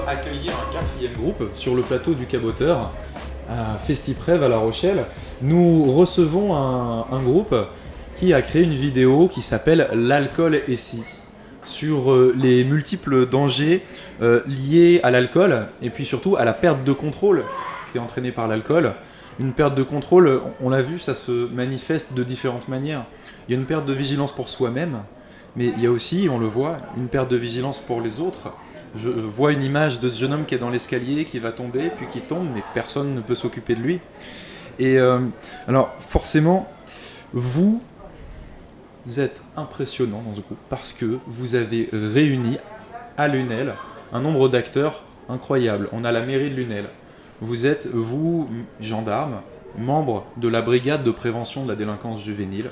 accueillir un quatrième groupe sur le plateau du Caboteur à Festiprève à La Rochelle. Nous recevons un groupe qui a créé une vidéo qui s'appelle L'alcool et si, sur les multiples dangers liés à l'alcool et puis surtout à la perte de contrôle qui est entraînée par l'alcool. Une perte de contrôle, on l'a vu, ça se manifeste de différentes manières. Il y a une perte de vigilance pour soi-même, mais il y a aussi, on le voit, une perte de vigilance pour les autres. Je vois une image de ce jeune homme qui est dans l'escalier, qui va tomber, puis qui tombe, mais personne ne peut s'occuper de lui. Et alors, forcément, vous êtes impressionnant dans ce groupe, parce que vous avez réuni à Lunel un nombre d'acteurs incroyable. On a la mairie de Lunel. Vous êtes, vous, gendarme, membre de la brigade de prévention de la délinquance juvénile.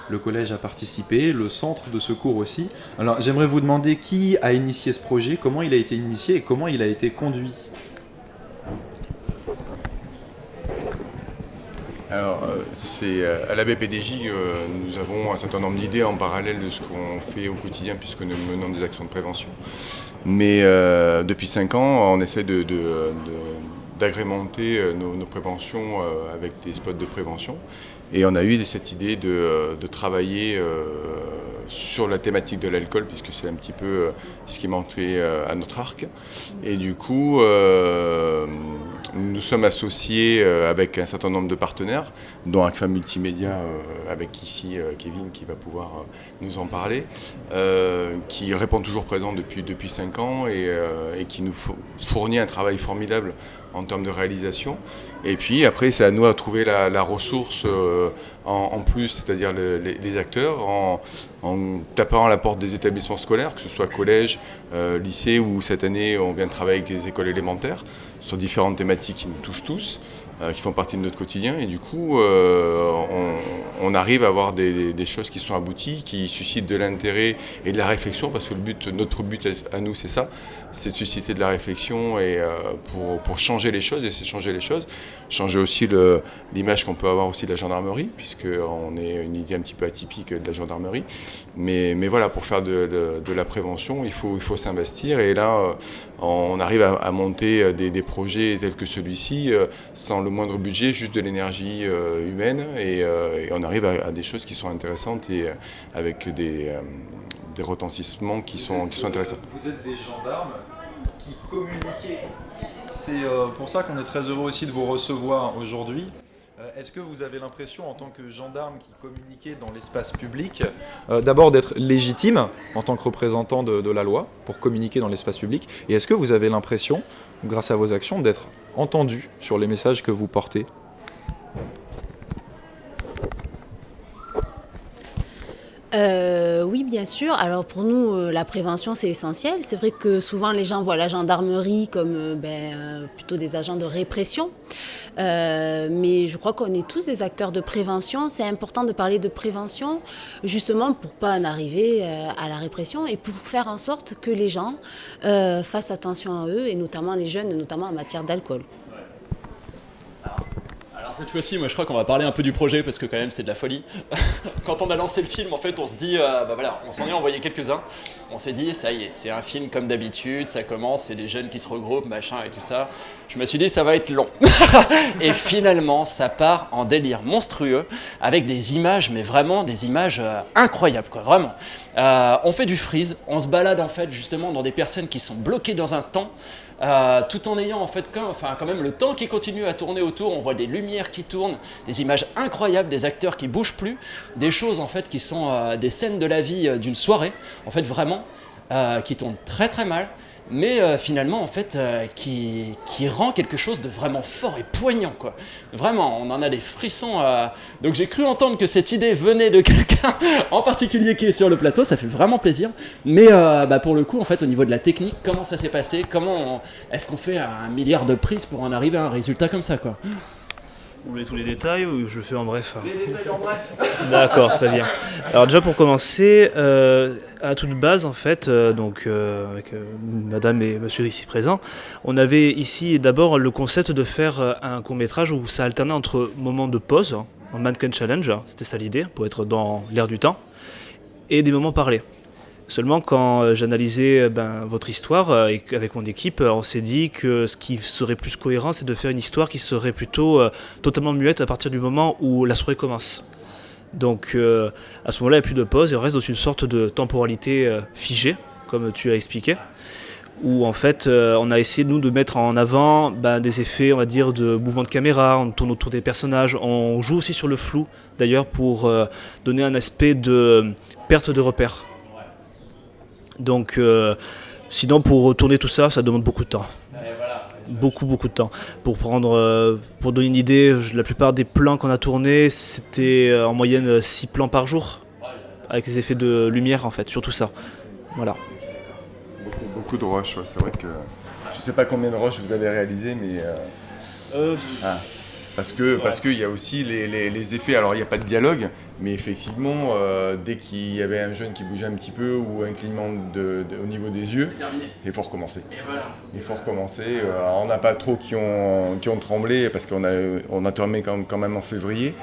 Le collège a participé, le centre de secours aussi. Alors j'aimerais vous demander qui a initié ce projet, comment il a été initié et comment il a été conduit. Alors, c'est à la BPDJ, nous avons un certain nombre d'idées en parallèle de ce qu'on fait au quotidien puisque nous menons des actions de prévention. Mais depuis 5 ans, on essaie d'agrémenter nos préventions avec des spots de prévention. Et on a eu cette idée de travailler sur la thématique de l'alcool, puisque c'est un petit peu ce qui manquait à notre arc. Et du coup, nous sommes associés avec un certain nombre de partenaires, dont ACFA Multimédia, avec ici Kevin qui va pouvoir nous en parler, qui répond toujours présent depuis 5 ans et qui nous fournit un travail formidable en termes de réalisation. Et puis après, c'est à nous à trouver la ressource en plus, c'est-à-dire les acteurs, en tapant à la porte des établissements scolaires, que ce soit collège, lycée, ou cette année on vient de travailler avec des écoles élémentaires sur différentes thématiques qui nous touchent tous, qui font partie de notre quotidien. Et du coup, on arrive à avoir des choses qui sont abouties, qui suscitent de l'intérêt et de la réflexion, parce que notre but à nous, c'est ça, c'est de susciter de la réflexion et pour changer les choses, et c'est changer les choses. Changer aussi l'image qu'on peut avoir aussi de la gendarmerie, puisqu'on est une idée un petit peu atypique de la gendarmerie. Mais voilà, pour faire de la prévention, il faut s'investir. Et là, on arrive à monter des projets tels que celui-ci, sans le moindre budget, juste de l'énergie humaine. Et on arrive à des choses qui sont intéressantes et avec des retentissements qui sont intéressants. Vous êtes des gendarmes qui communiquent. C'est pour ça qu'on est très heureux aussi de vous recevoir aujourd'hui. Est-ce que vous avez l'impression, en tant que gendarme qui communiquait dans l'espace public, d'abord d'être légitime en tant que représentant de la loi pour communiquer dans l'espace public, et est-ce que vous avez l'impression, grâce à vos actions, d'être entendu sur les messages que vous portez ? Oui, bien sûr. Alors pour nous, la prévention, c'est essentiel. C'est vrai que souvent, les gens voient la gendarmerie comme plutôt des agents de répression. Mais je crois qu'on est tous des acteurs de prévention. C'est important de parler de prévention, justement pour ne pas en arriver à la répression et pour faire en sorte que les gens fassent attention à eux, et notamment les jeunes, notamment en matière d'alcool. Cette fois-ci, moi je crois qu'on va parler un peu du projet parce que quand même c'est de la folie. Quand on a lancé le film, en fait, on se dit, on s'en est envoyé quelques-uns. On s'est dit, ça y est, c'est un film comme d'habitude, ça commence, c'est des jeunes qui se regroupent, machin et tout ça. Je me suis dit, ça va être long. Et finalement, ça part en délire monstrueux avec des images, mais vraiment des images incroyables, quoi, vraiment. On fait du freeze, on se balade en fait justement dans des personnes qui sont bloquées dans un temps. Tout en ayant en fait quand même le temps qui continue à tourner autour, on voit des lumières qui tournent, des images incroyables, des acteurs qui bougent plus, des choses en fait qui sont des scènes de la vie d'une soirée, en fait vraiment, qui tournent très très mal, mais finalement en fait qui rend quelque chose de vraiment fort et poignant, quoi. Vraiment, on en a des frissons. Donc j'ai cru entendre que cette idée venait de quelqu'un en particulier qui est sur le plateau, ça fait vraiment plaisir. Mais pour le coup, en fait, au niveau de la technique, comment ça s'est passé, est-ce qu'on fait 1 milliard de prises pour en arriver à un résultat comme ça, quoi? Vous voulez tous les détails ou je fais en bref? Les détails en bref. D'accord, très bien. Alors déjà pour commencer, à toute base en fait, avec madame et monsieur ici présents, on avait ici d'abord le concept de faire un court-métrage où ça alternait entre moments de pause, en mannequin challenge, c'était ça l'idée, pour être dans l'air du temps, et des moments parlés. Seulement, quand j'analysais votre histoire et avec mon équipe, on s'est dit que ce qui serait plus cohérent, c'est de faire une histoire qui serait plutôt totalement muette à partir du moment où la soirée commence. Donc à ce moment-là, il n'y a plus de pause et on reste dans une sorte de temporalité figée, comme tu as expliqué, où en fait on a essayé nous de mettre en avant des effets, on va dire, de mouvement de caméra, on tourne autour des personnages, on joue aussi sur le flou d'ailleurs pour donner un aspect de perte de repère. Donc sinon pour tourner tout ça, ça demande beaucoup de temps. Beaucoup de temps. Pour donner une idée, la plupart des plans qu'on a tournés, c'était en moyenne 6 plans par jour, avec les effets de lumière en fait, surtout ça. Voilà. Beaucoup de rushs, ouais. C'est vrai que je sais pas combien de rushs vous avez réalisé, mais parce qu'il y a aussi les effets. Alors il n'y a pas de dialogue, mais effectivement, dès qu'il y avait un jeune qui bougeait un petit peu ou un clignement au niveau des yeux, il faut recommencer. Il faut recommencer. On n'a pas trop qui ont tremblé parce qu'on a tourné quand même en février.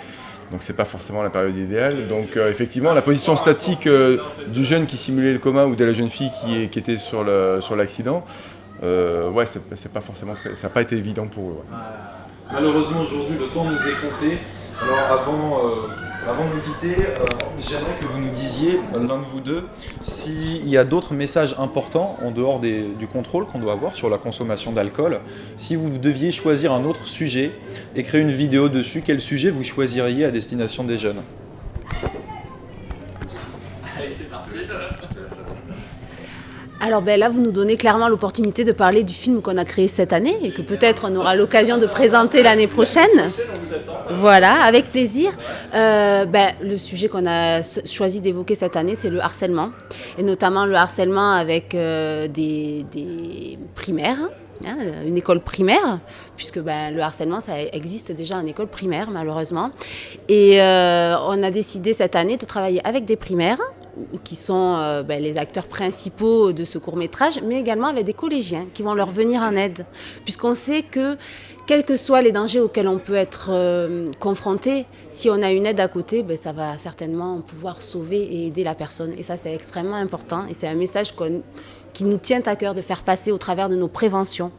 Donc c'est pas forcément la période idéale. Donc effectivement, la position statique du jeune qui simulait le coma ou de la jeune fille qui était sur l'accident, c'est pas forcément ça n'a pas été évident pour eux. Ouais. Malheureusement aujourd'hui le temps nous est compté. Alors avant de nous quitter, j'aimerais que vous nous disiez, l'un de vous deux, s'il y a d'autres messages importants en dehors du contrôle qu'on doit avoir sur la consommation d'alcool. Si vous deviez choisir un autre sujet et créer une vidéo dessus, quel sujet vous choisiriez à destination des jeunes ? Allez, c'est parti. Alors là, vous nous donnez clairement l'opportunité de parler du film qu'on a créé cette année et que peut-être on aura l'occasion de présenter l'année prochaine. Voilà, avec plaisir. Le sujet qu'on a choisi d'évoquer cette année, c'est le harcèlement. Et notamment le harcèlement avec des primaires, une école primaire, puisque le harcèlement, ça existe déjà en école primaire, malheureusement. Et on a décidé cette année de travailler avec des primaires, qui sont les acteurs principaux de ce court-métrage, mais également avec des collégiens qui vont leur venir en aide. Puisqu'on sait que, quels que soient les dangers auxquels on peut être confronté, si on a une aide à côté, ça va certainement pouvoir sauver et aider la personne. Et ça, c'est extrêmement important. Et c'est un message qui nous tient à cœur de faire passer au travers de nos préventions.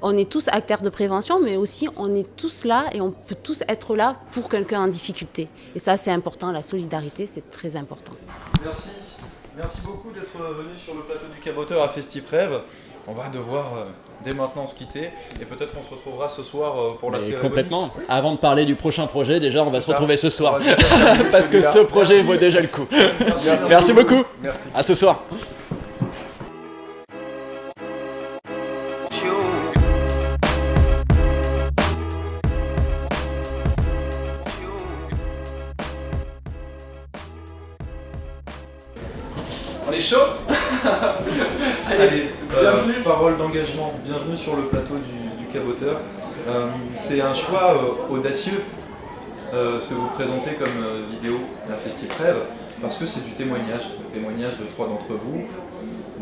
On est tous acteurs de prévention, mais aussi on est tous là et on peut tous être là pour quelqu'un en difficulté. Et ça, c'est important. La solidarité, c'est très important. Merci beaucoup d'être venu sur le plateau du Caboteur à FestiPrève. On va devoir dès maintenant se quitter et peut-être qu'on se retrouvera ce soir pour la cérémonie. Complètement. Avant de parler du prochain projet, déjà on va se retrouver ce soir. Parce que ce projet vaut déjà le coup. Merci beaucoup. Merci. À ce soir. On est chaud. Allez, bienvenue. Parole d'engagement, bienvenue sur le plateau du Caboteur. C'est un choix audacieux, ce que vous présentez comme vidéo à FestiPrève, parce que c'est du témoignage, le témoignage de 3 d'entre vous,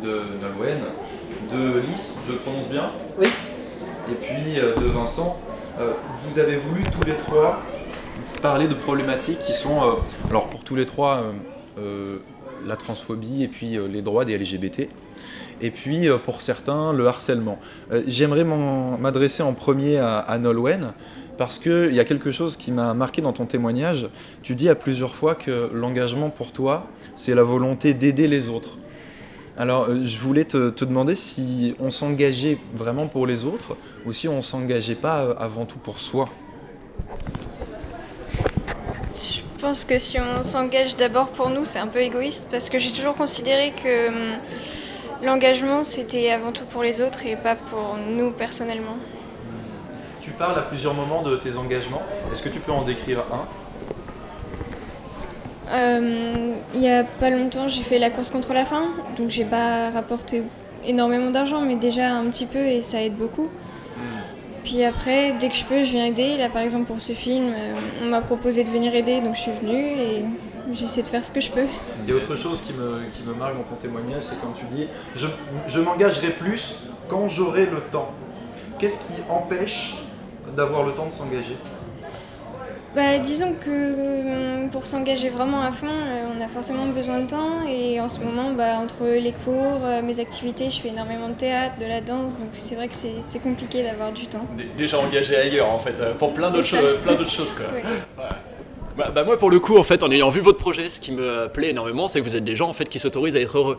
de Nolwenn, de Lys, je le prononce bien ? Oui. Et puis de Vincent. Vous avez voulu tous les 3 parler de problématiques qui sont, alors pour tous les 3, la transphobie et puis les droits des LGBT. Et puis pour certains, le harcèlement. J'aimerais m'adresser en premier à Nolwenn, parce qu'il y a quelque chose qui m'a marqué dans ton témoignage. Tu dis à plusieurs fois que l'engagement pour toi, c'est la volonté d'aider les autres. Alors je voulais te demander si on s'engageait vraiment pour les autres ou si on ne s'engageait pas avant tout pour soi. Je pense que si on s'engage d'abord pour nous, c'est un peu égoïste parce que j'ai toujours considéré que l'engagement, c'était avant tout pour les autres et pas pour nous personnellement. Tu parles à plusieurs moments de tes engagements. Est-ce que tu peux en décrire un ? Il y a pas longtemps, j'ai fait la course contre la faim, donc j'ai pas rapporté énormément d'argent, mais déjà un petit peu et ça aide beaucoup. Puis après, dès que je peux, je viens aider. Là, par exemple, pour ce film, on m'a proposé de venir aider, donc je suis venue et j'essaie de faire ce que je peux. Il y a autre chose qui me marque dans ton témoignage, c'est quand tu dis « Je m'engagerai plus quand j'aurai le temps ». Qu'est-ce qui empêche d'avoir le temps de s'engager ? Disons que pour s'engager vraiment à fond, on a forcément besoin de temps. Et en ce moment, entre les cours, mes activités, je fais énormément de théâtre, de la danse. Donc c'est vrai que c'est compliqué d'avoir du temps. Déjà engagé ailleurs en fait, pour plein d'autres choses quoi. Oui. Ouais. Moi pour le coup en fait, en ayant vu votre projet, ce qui me plaît énormément, c'est que vous êtes des gens en fait qui s'autorisent à être heureux.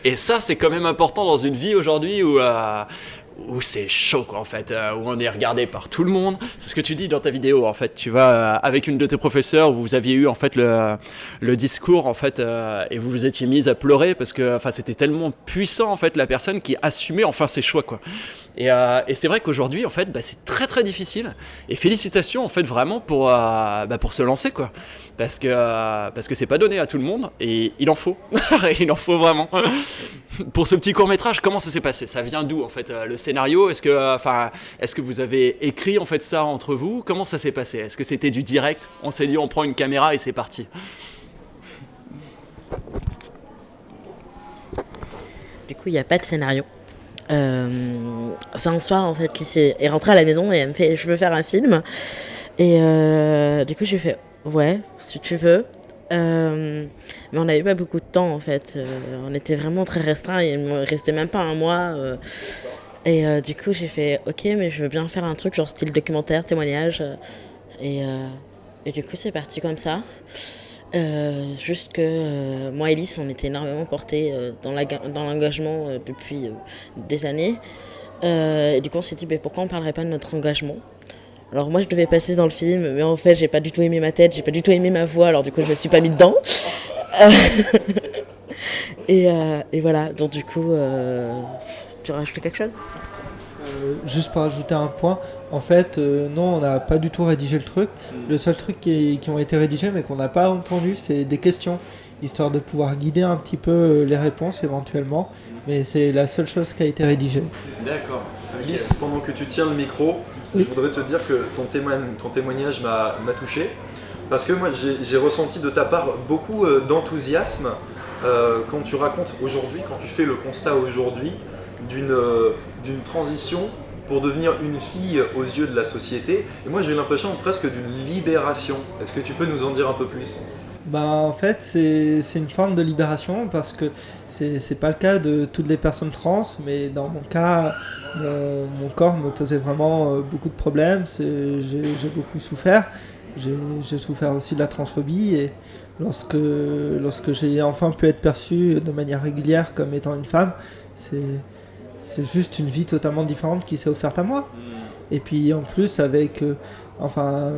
Et ça c'est quand même important dans une vie aujourd'hui où c'est chaud quoi en fait, où on est regardé par tout le monde. C'est ce que tu dis dans ta vidéo en fait. Tu vas avec une de tes professeurs, vous aviez eu en fait le discours en fait, et vous vous étiez mise à pleurer parce que c'était tellement puissant en fait la personne qui assumait enfin ses choix quoi. Et c'est vrai qu'aujourd'hui en fait c'est très très difficile. Et félicitations en fait vraiment pour se lancer quoi, parce que c'est pas donné à tout le monde et il en faut, il en faut vraiment. Pour ce petit court-métrage, comment ça s'est passé? Ça vient d'où en fait le scénario? Est-ce que vous avez écrit en fait ça entre vous? Comment ça s'est passé? Est-ce que c'était du direct? On s'est dit on prend une caméra et c'est parti. Du coup, il n'y a pas de scénario. C'est un soir en fait qui est rentré à la maison et elle me fait je veux faire un film. Et du coup, j'ai fait ouais, si tu veux. Mais on n'avait pas beaucoup de temps en fait, on était vraiment très restreints, il me restait même pas un mois et du coup j'ai fait ok mais je veux bien faire un truc genre style documentaire, témoignage et du coup c'est parti comme ça. Juste que moi et Elise on était énormément portés dans l'engagement depuis des années et du coup on s'est dit pourquoi on parlerait pas de notre engagement. Alors moi je devais passer dans le film, mais en fait j'ai pas du tout aimé ma tête, j'ai pas du tout aimé ma voix, alors du coup je me suis pas mis dedans. Et voilà, donc du coup, tu rajoutes quelque chose ? Juste pour ajouter un point, en fait, non, on n'a pas du tout rédigé le truc. Le seul truc qui ont été rédigés mais qu'on n'a pas entendu, c'est des questions, histoire de pouvoir guider un petit peu les réponses éventuellement. Mais c'est la seule chose qui a été rédigée. D'accord. Lys, pendant que tu tiens le micro, je voudrais te dire que ton témoignage m'a touché. Parce que moi, j'ai ressenti de ta part beaucoup d'enthousiasme quand tu racontes aujourd'hui, quand tu fais le constat aujourd'hui d'une transition pour devenir une fille aux yeux de la société. Et moi, j'ai eu l'impression presque d'une libération. Est-ce que tu peux nous en dire un peu plus ? En fait, c'est une forme de libération parce que c'est pas le cas de toutes les personnes trans, mais dans mon cas, mon corps me posait vraiment beaucoup de problèmes. J'ai beaucoup souffert. J'ai souffert aussi de la transphobie et lorsque j'ai enfin pu être perçue de manière régulière comme étant une femme, c'est juste une vie totalement différente qui s'est offerte à moi. Et puis en plus avec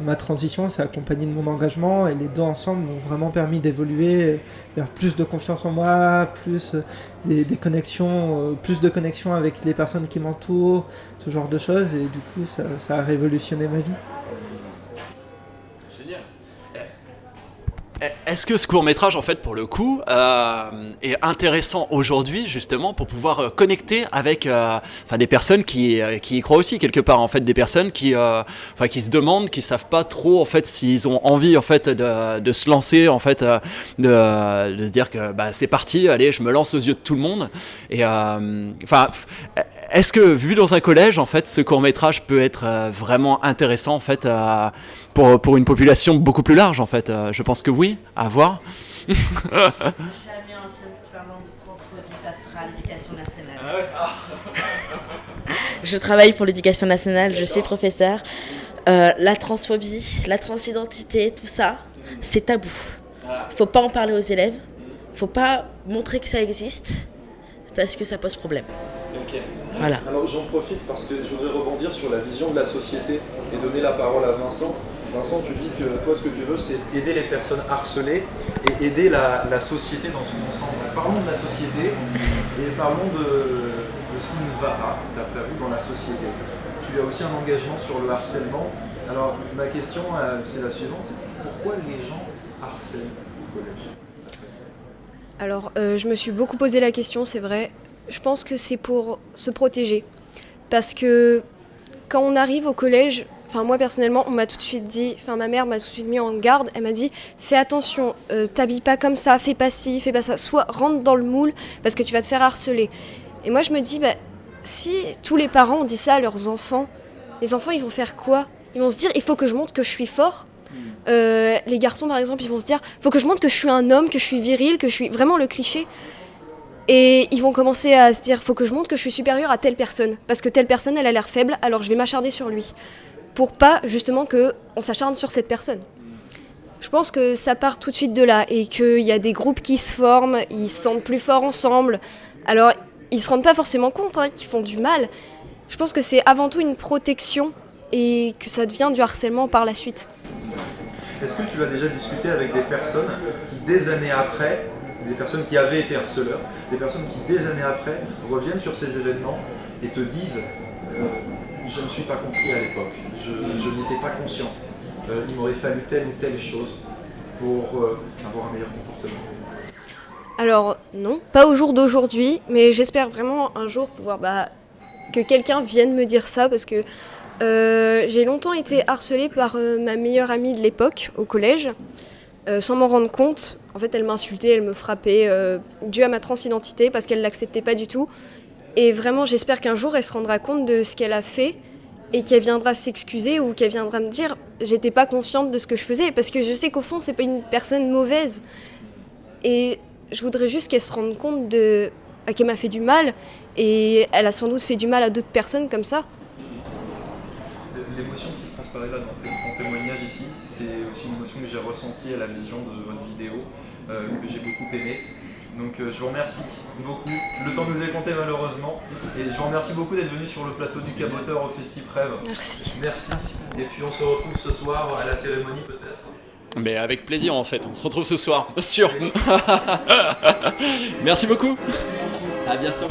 ma transition s'est accompagnée de mon engagement et les deux ensemble m'ont vraiment permis d'évoluer vers plus de confiance en moi, plus des connexions, plus de connexions avec les personnes qui m'entourent, ce genre de choses et du coup ça a révolutionné ma vie. Est-ce que ce court-métrage, en fait, pour le coup, est intéressant aujourd'hui, justement, pour pouvoir connecter avec des personnes qui y croient aussi, quelque part, en fait, des personnes qui se demandent, qui savent pas trop, en fait, s'ils ont envie, en fait, de se lancer, en fait, de se dire que c'est parti, allez, je me lance aux yeux de tout le monde. Et est-ce que, vu dans un collège, en fait, ce court-métrage peut être vraiment intéressant, en fait, pour une population beaucoup plus large, en fait? Je pense que oui, à voir. Jamais un film parlant de transphobie passera à l'éducation nationale. Je travaille pour l'éducation nationale, je suis professeure. La transphobie, la transidentité, tout ça, c'est tabou. Faut pas en parler aux élèves, faut pas montrer que ça existe, parce que ça pose problème. Okay. Voilà. Alors j'en profite parce que je voudrais rebondir sur la vision de la société et donner la parole à Vincent. Vincent, tu dis que toi, ce que tu veux, c'est aider les personnes harcelées et aider la société dans son ensemble. Parlons de la société et parlons de ce qui ne va pas, d'après vous, dans la société. Tu as aussi un engagement sur le harcèlement. Alors, ma question, c'est la suivante, c'est pourquoi les gens harcèlent au collège ? Alors, je me suis beaucoup posé la question, c'est vrai. Je pense que c'est pour se protéger. Parce que quand on arrive au collège, moi personnellement, on m'a tout de suite dit, ma mère m'a tout de suite mis en garde, elle m'a dit fais attention, t'habilles pas comme ça, fais pas ci, fais pas ça, soit rentre dans le moule parce que tu vas te faire harceler. Et moi je me dis, si tous les parents ont dit ça à leurs enfants, les enfants ils vont faire quoi ? ils vont se dire il faut que je montre que je suis fort. Les garçons par exemple, ils vont se dire il faut que je montre que je suis un homme, que je suis viril, que je suis vraiment le cliché. Et ils vont commencer à se dire faut que je montre que je suis supérieur à telle personne parce que telle personne elle a l'air faible, alors je vais m'acharner sur lui pour pas justement que on s'acharne sur cette personne. Je pense que ça part tout de suite de là et qu'il y a des groupes qui se forment, ils se sentent plus forts ensemble. Alors ils se rendent pas forcément compte qu'ils font du mal. Je pense que c'est avant tout une protection et que ça devient du harcèlement par la suite. Est-ce que tu as déjà discuté avec des personnes qui, des années après, des personnes qui avaient été harceleurs, des personnes qui, des années après, reviennent sur ces événements et te disent je ne suis pas compris à l'époque, je n'étais pas conscient, il m'aurait fallu telle ou telle chose pour avoir un meilleur comportement? Alors non, pas au jour d'aujourd'hui, mais j'espère vraiment un jour pouvoir que quelqu'un vienne me dire ça parce que j'ai longtemps été harcelée par ma meilleure amie de l'époque au collège, sans m'en rendre compte. En fait, elle m'insultait, elle me frappait, dû à ma transidentité parce qu'elle l'acceptait pas du tout. Et vraiment, j'espère qu'un jour, elle se rendra compte de ce qu'elle a fait et qu'elle viendra s'excuser ou qu'elle viendra me dire j'étais pas consciente de ce que je faisais parce que je sais qu'au fond, c'est pas une personne mauvaise. Et je voudrais juste qu'elle se rende compte qu'elle m'a fait du mal et elle a sans doute fait du mal à d'autres personnes comme ça. L'émotion qui transparaît là dans ton témoignage ici, c'est aussi une émotion que j'ai ressentie à la vision de votre vidéo, que j'ai beaucoup aimée. Donc je vous remercie beaucoup. Le temps nous est compté malheureusement. Et je vous remercie beaucoup d'être venu sur le plateau du Caboteur au Festiprève. Merci. Merci. Et puis on se retrouve ce soir à la cérémonie peut-être. Mais avec plaisir en fait, on se retrouve ce soir, sûr. Merci beaucoup. À bientôt.